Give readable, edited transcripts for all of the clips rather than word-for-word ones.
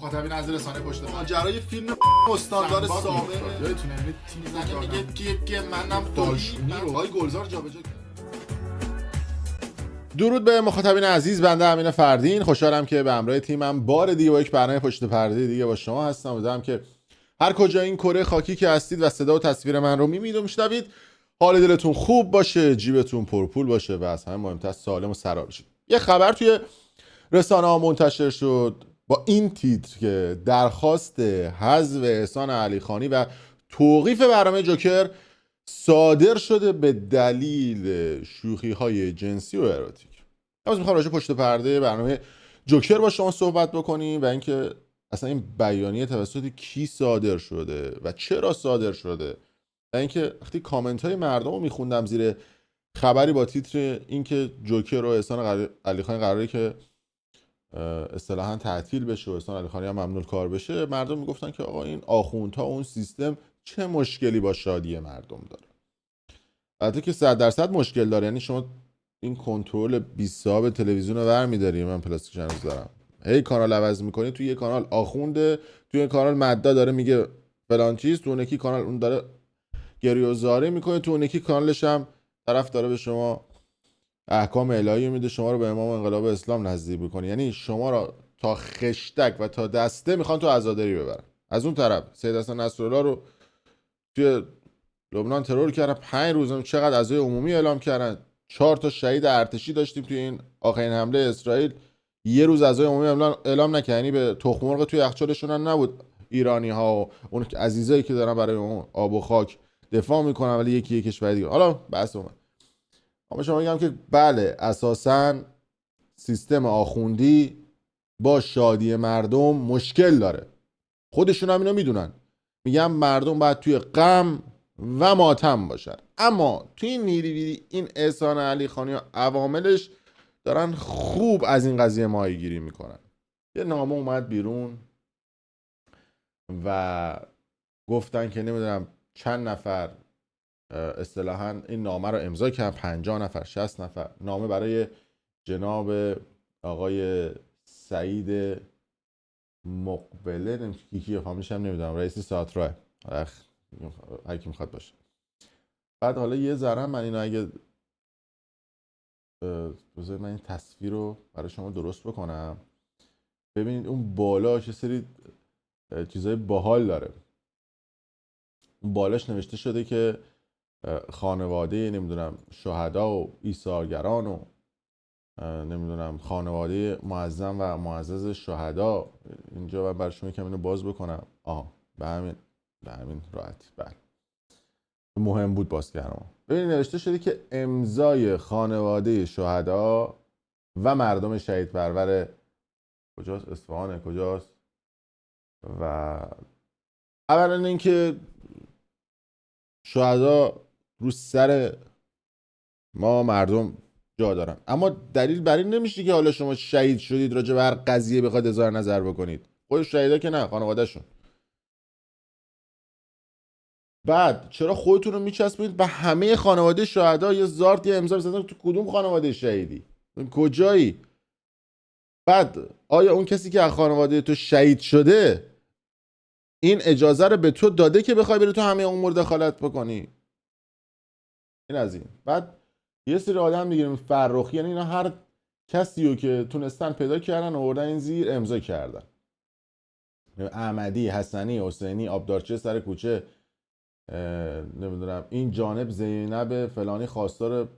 مخاطبین از رسانه پشت پرده. ماجرای فیلم استاندار سابق یادتونه یعنی تیم زنه میگه که منم دالشونی رو آقای گلزار جابجا کرد. درود به مخاطبین عزیز، بنده امین فردین. خوشحالم که به همراه تیمم بار دیگه با یک برنامه پشت پرده دیگه با شما هستم. امیدوارم که هر کجا این کره خاکی که هستید و صدا و تصویر من رو میبینید و میشنوید حال دلتون خوب باشه، جیبتون پرپول باشه و از همه مهمتر سالم و سرار باشید. یه خبر توی رسانه ها منتشر شد با این تیتر که درخواست حذف احسان علیخانی و توقیف برنامه جوکر صادر شده به دلیل شوخی های جنسی و اروتیک. امروز میخوام راجع پشت پرده برنامه جوکر با شما صحبت بکنیم و اینکه اصلا این بیانیه توسط کی صادر شده و چرا صادر شده و اینکه وقتی کامنت های مردم رو میخوندم زیر خبری با تیتر اینکه جوکر و احسان علیخانی قراره که اصطلاحاً تعطیل بشه و احسان علیخانی هم ممنوع کار بشه، مردم میگفتن که آقا این آخوندها و اون سیستم چه مشکلی با شادی مردم داره. البته که 100% مشکل داره. یعنی شما این کنترل 20 صاحب تلویزیون رو برمی‌داری، من پلاستیک هنوز دارم، هی کانال عوض می‌کنی، توی یه کانال آخونده، توی یه کانال مددا داره میگه فلان چیز، تو اون یکی کانال اون داره گریه و زاری میکنه، تو اون یکی کانالش هم طرف داره به شما احکام الهی میده، شما رو به امام انقلاب اسلام نزدیک بکنه. یعنی شما را تا خشتک و تا دسته میخوان تو عزاداری ببرن. از اون طرف سید حسن نصرالله رو توی لبنان ترور کردن، 5 روز چقدر عزای عمومی اعلام کردن، 4 تا شهید ارتشی داشتیم توی این آخرین حمله اسرائیل، یه روز عزای عمومی اعلام نکردن. یعنی به تخم مرغ توی یخچالشون هم نبود ایرانی ها و اون عزیزایی که دارن برای اون آب و خاک دفاع میکنن، ولی یکی کشور دیگه. حالا بحث اومد. اما شما میگم که بله، اساساً سیستم آخوندی با شادی مردم مشکل داره. خودشون هم اینو میدونن. میگم مردم باید توی غم و ماتم باشن. اما توی این نیری این احسان علیخانی و عواملش دارن خوب از این قضیه ماهیگیری میکنن. یه نامه اومد بیرون و گفتن که نمیدونم چند نفر اصطلاحاً این نامه رو امضا کردن، 50 نفر 60 نفر، نامه برای جناب آقای سعید مقبله، کی فامیلش هم نمیدونم، رئیس ساترا، هر کی میخواد باشه. بعد حالا یه ذره من اینو اگه بذارید من این تصویر رو برای شما درست بکنم، ببینید اون بالا چه سری چیزای باحال داره. اون بالاش نوشته شده که خانواده نمیدونم شهدا و ایثارگران و نمیدونم خانواده معظم و معزز شهدا. اینجا من برای شما یکم اینو باز بکنم. به همین راحتی. بله، مهم بود باز کردم. ببینید نوشته شده که امضای خانواده شهدا و مردم شهید پرور کجاست؟ اصفهانه کجاست؟ و اولا اینکه شهدا رو سر ما مردم جا دارن، اما دلیل بر این نمیشه که حالا شما شهید شدید راجع به هر قضیه بخواید اظهار نظر بکنید. خود شهیدا که نه، خانواده‌شون. بعد چرا خودتون رو میچسبونید به همه خانواده شهدا؟ یه زارت یه امضا بزنید تو کدوم خانواده شهیدی؟ کجایی؟ بعد آیا اون کسی که از خانواده تو شهید شده این اجازه رو به تو داده که بخوای بری تو همه امور دخالت بکنی؟ این از این. بعد یه سری آدم دیگه فرخی، یعنی اینا هر کسی رو که تونستن پیدا کردن آوردن این زیر امضا کردن. احمدی، حسنی، حسینی، آبدارچه سر کوچه، نمیدونم این جانب زینب فلانی خواستار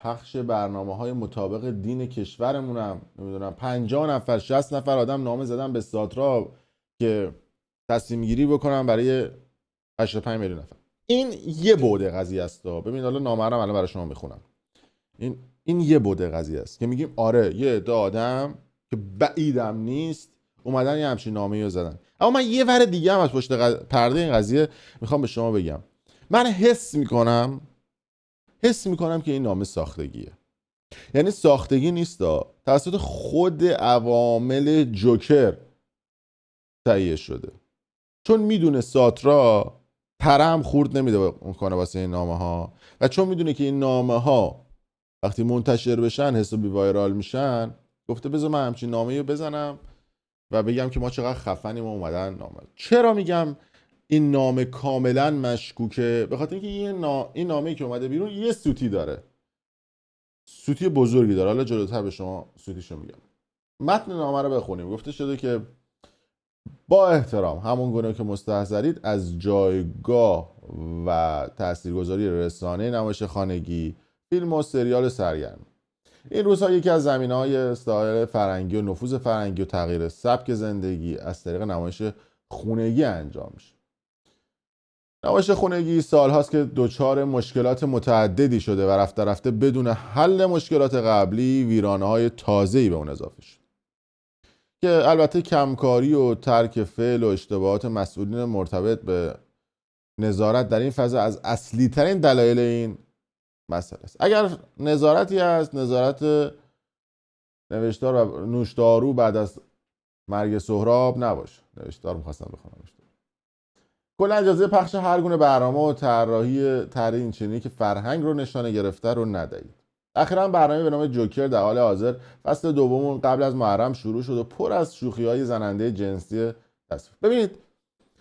پخش برنامه‌های مطابق دین کشورمونم، نمیدونم 50 نفر 60 نفر آدم نامه زدن به ساترا که تصمیم گیری بکنن برای 85 میلیون نفر. این یه بوده قضیه است. ببین حالا نامه رو الان برای شما میخونم. این یه بوده قضیه است که میگیم آره یه عده آدم که بعیدم نیست اومدن یه همچین نامه‌ای رو زدن. اما من یه ور دیگه هم از پشت پرده این قضیه میخوام به شما بگم. من حس میکنم که این نامه ساختگیه. یعنی ساختگی نیست، توسط خود عوامل جوکر تهیه شده، چون میدونه ساترا پرم خورد نمیده کنه واسه این نامه ها و چون میدونه که این نامه ها وقتی منتشر بشن حسابی وایرال میشن، گفته بذار من همچین نامه رو بزنم و بگم که ما چقدر خفنیم و اومدن نامه. چرا میگم این نامه کاملا مشکوکه؟ به خاطر اینکه این نامه‌ای که اومده بیرون یه سوتی داره، سوتی بزرگی داره. حالا جلوتر به شما سوتیشو میگم. متن نامه رو بخونیم. گفته شده که با احترام، همون گونه که مستحضرید، از جایگاه و تاثیرگذاری رسانه نمایش خانگی، فیلم و سریال سرگرم این روزها یکی از زمینه‌های اصلاح فرهنگی و نفوذ فرهنگی و تغییر سبک زندگی از طریق نمایش خونگی انجام میشه. نمایش خونگی سالهاست که دچار مشکلات متعددی شده و رفته رفته بدون حل مشکلات قبلی ویرانه‌های تازه‌ای به اون اضافه شد که البته کمکاری و ترک فعل و اشتباهات مسئولین مرتبط به نظارت در این فضا از اصلی ترین دلایل این مسئله است. اگر نظارتی هست، نظارت نوشتار و نوشدارو بعد از مرگ سهراب نباشه. نوشتار می‌خواستم بخونم. کلا اجازه پخش هر گونه برنامه و طراحی این چنینی که فرهنگ رو نشانه گرفته رو ندهید. اخیراً برنامه به نام جوکر در حال حاضر فصل دوم قبل از محرم شروع شد و پر از شوخی‌های زننده جنسی تصویر. ببینید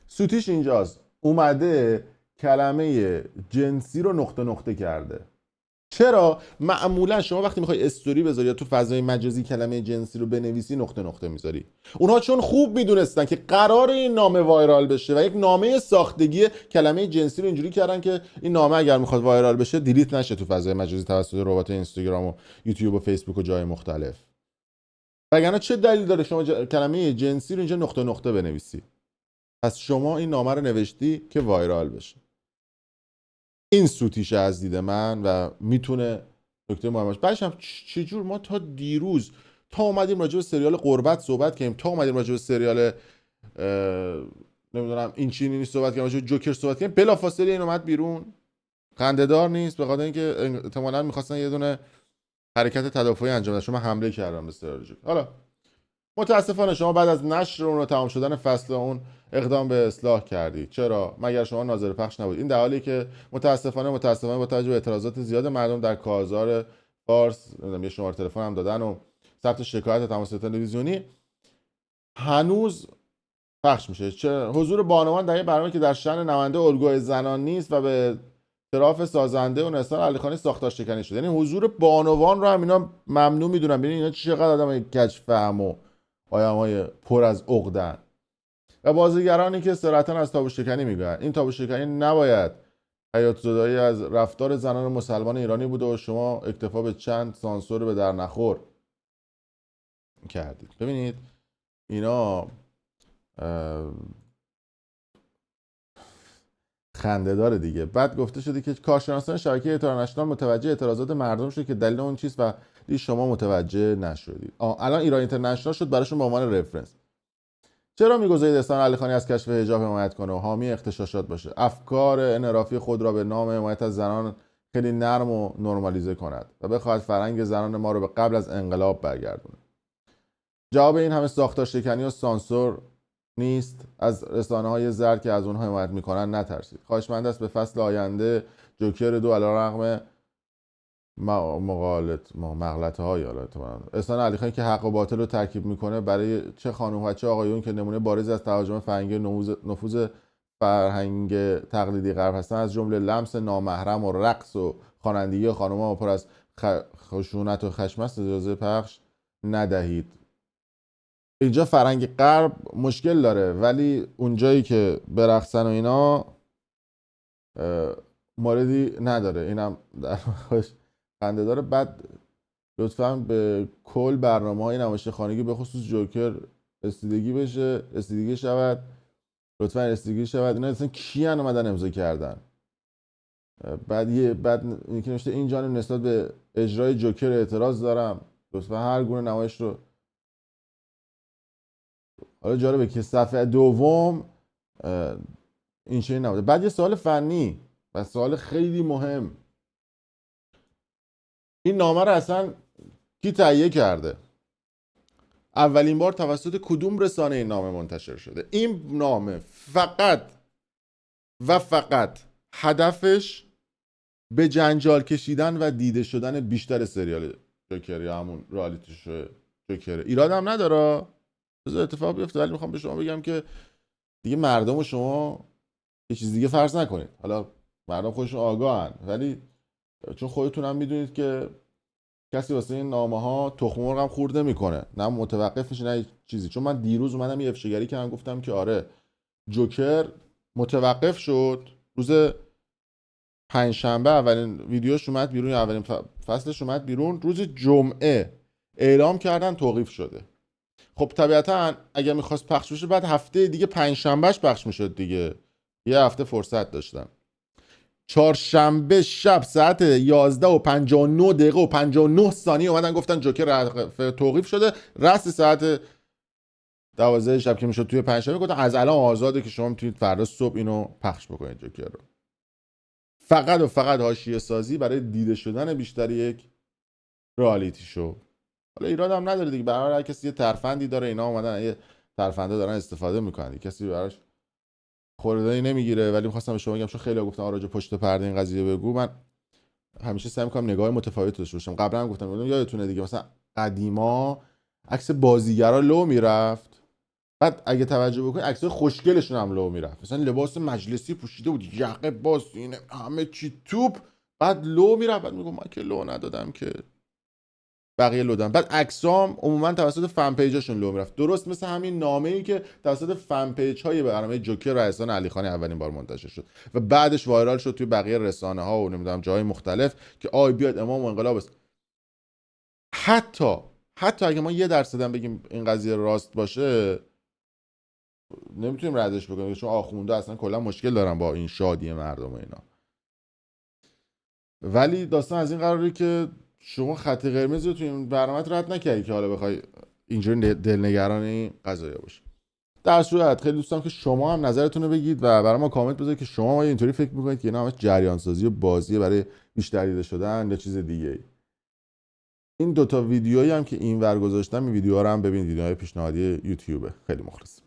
سوتیش اینجاست. اومده کلمه جنسی رو نقطه نقطه کرده. چرا؟ معمولا شما وقتی میخوای استوری بذاری یا تو فضای مجازی کلمه جنسی رو بنویسی نقطه نقطه میذاری. اونها چون خوب میدونستن که قرار این نامه وایرال بشه و یک نامه ساختگی کلمه جنسی رو اینجوری کردن که این نامه اگر میخواد وایرال بشه دیلیت نشه تو فضای مجازی توسط ربات اینستاگرام و یوتیوب و فیسبوک و جای مختلف. وگرنه چه دلیل داره شما کلمه جنسی رو اینجا نقطه نقطه بنویسی؟ پس شما این نامه رو نوشتی که وایرال بشه. این سوتیشه از دید من و میتونه نکته مهمش. بعدش هم چجور ما تا دیروز تا اومدیم راجع به سریال قربت صحبت کردیم، تا اومدیم راجع به سریال نمیدونم این چی نیست صحبت کردیم، راجع به جوکر صحبت کردیم، بلافاصله این اومد بیرون. خنده‌دار نیست به خاطر اینکه احتمالاً می‌خواستن یه دونه حرکت تدافعی انجام بدن. شما حمله کردن به سریال جوکر. حالا متاسفانه شما بعد از نشر اون و تمام شدن فصل اون اقدام به اصلاح کردید. چرا؟ مگر شما ناظر پخش نبود؟ این در حالی که متاسفانه با توجه به اعتراضات زیاد مردم در کارزار فارس یه شماره تلفن هم دادن و ثبت شکایت تماس تلویزیونی هنوز پخش میشه. چه حضور بانوان در این برنامه که در شأن نماینده الگوی زنان نیست و به طرف سازنده و نثار علیخانی ساختار شکنی شده. یعنی حضور بانوان رو هم اینا ممنوع میدونن. ببین اینا چقدر آدمای کج فهم و آدمای پر از عقدن و بازیگرانی که صراحتاً از تابو شکنی میگن. این تابو شکنی نباید حیات زدایی از رفتار زنان مسلمان ایرانی بوده و شما اکتفا به چند سانسور به در نخور کردید. ببینید اینا خنده داره دیگه. بعد گفته شده که کارشناسان شبکه اینترنشنال متوجه اعتراضات مردم شد که دلیل اون چیست و شما متوجه نشدید. الان ایران اینترنشنال شد براشون به عنوان رفرنس. چرا میگذارید احسان علیخانی از کشف حجاب حمایت کنه و حامی اغتشاشات باشه؟ افکار انحرافی خود را به نام حمایت از زنان خیلی نرم و نرمالیزه کند و بخواهد فرهنگ زنان ما رو به قبل از انقلاب برگردونه. جواب این همه ساختار شکنی و سانسور نیست. از رسانه‌های زرد که از اونها حمایت میکنن نترسید. خواهشمند است به فصل آینده جوکر 2 علیرغم مغلطه‌های احسان علیخانی که حق و باطل رو ترکیب میکنه برای چه خانم و چه آقایون که نمونه بارزی از تهاجم فرهنگی نفوذ فرهنگ تقلیدی غرب هستن، از جمله لمس نامحرم و رقص و خوانندگی خانم‌ها پر از خشونت و خشم است، اجازه پخش ندهید. اینجا فرهنگ غرب مشکل داره ولی اونجایی که برقصن و اینا موردی نداره. اینم در خوش خنده داره. بعد لطفاً به کل برنامه‌های نمایش خانگی به خصوص جوکر استیدگی شود. لطفاً استیدگی شود. اینا اصلا کیان اومدن امضا کردن؟ بعد اینکه نوشته این جانب نسبت به اجرای جوکر اعتراض دارم. لطفاً هر گونه نمایش رو. حالا جالبه که صفحه دوم این چنین نبوده. بعد یه سوال فنی و سوال خیلی مهم. این نامه رو اصلا کی تهیه کرده؟ اولین بار توسط کدوم رسانه این نامه منتشر شده؟ این نامه فقط و فقط هدفش به جنجال کشیدن و دیده شدن بیشتر سریال جوکر یا همون رئالیتی شو جوکر. ایراد هم نداره. بذار اتفاق بیفته. ولی میخوام به شما بگم که دیگه مردم و شما یه چیز دیگه فرض نکنید. حالا مردم خودشون آگاهن، ولی چون خودتون هم میدونید که کسی واسه این نامه ها تخم مرغ هم خورد نمیکنه، نه متوقف میشه نه چیزی. چون من دیروز اومدم یه افشاگری کردم، گفتم که آره جوکر متوقف شد روز پنجشنبه، اولین ویدیوش اومد بیرون، اولین فصلش اومد بیرون، روز جمعه اعلام کردن توقیف شده. خب طبیعتا اگر میخواست پخش بشه بعد هفته دیگه پنجشنبهش پخش میشد دیگه، یه هفته فرصت داشتن. چهارشنبه شب ساعت 11:59 و 59 ثانیه اومدن گفتن جوکر توقیف شده. رأس ساعت 12 شب که میشد توی پنجشنبه گفتن از الان آزاده که شما میتونید فردا صبح اینو پخش بکنید جوکر رو. فقط و فقط حاشیه سازی برای دیده شدن بیشتر یک رئالیتی شو. حالا ایراد هم نداره دیگه، برای هر کسی یه ترفندی داره، اینا اومدن یه ترفنده دارن استفاده میکنن، کسی براش خورده‌ای نمیگیره. ولی می‌خواستم به شما بگم، چون خیلی‌ها گفتن آراجو پشت پرده این قضیه بگو، من همیشه سعی می‌کنم نگاه متفاوت داشته باشم. قبلا هم گفتم یادتونه دیگه، مثلا قدیما عکس بازیگرا لو میرفت، بعد اگه توجه بکنید عکسای خوشگلشون هم لو میرفت. مثلا لباس مجلسی پوشیده بود، یقه باز، این همه چی توپ، بعد لو میرفت، بعد میگم من که لو ندادم که بقیه لو دادن. بعد عکسام عموما توسط فن پیجاشون لو میرفت، درست مثل همین نامه‌ای که توسط فن پیج های برنامه جوکر و احسان علیخانی اولین بار منتشر شد و بعدش وایرال شد توی بقیه رسانه ها و نمیدونم جای مختلف که آی بیاد امام و انقلاب است. حتی اگه ما 1% هم بگیم این قضیه راست باشه، نمیتونیم ردش بکنیم، چون آخونده اصلا کلا مشکل دارن با این شادی مردم و اینا. ولی داستان از این قراره که شما خط قرمز رو توی این برنامه رد نکردی که حالا بخوای اینجوری دلنگران این قضایا باشی. در صورت خیلی دوستم که شما هم نظرتون رو بگید و برای ما کامنت بذارید که شما اینطوری فکر میکنید که اینا همه جریان سازی و بازی برای بیشتر دیده شدن یا چیز دیگه ای. این دوتا ویدیویی هم که اینور گذاشتم، این ویدیوها رو هم ببینید، ویدیوهای پیشنهادی یوتیوبه. خیلی مخلصم.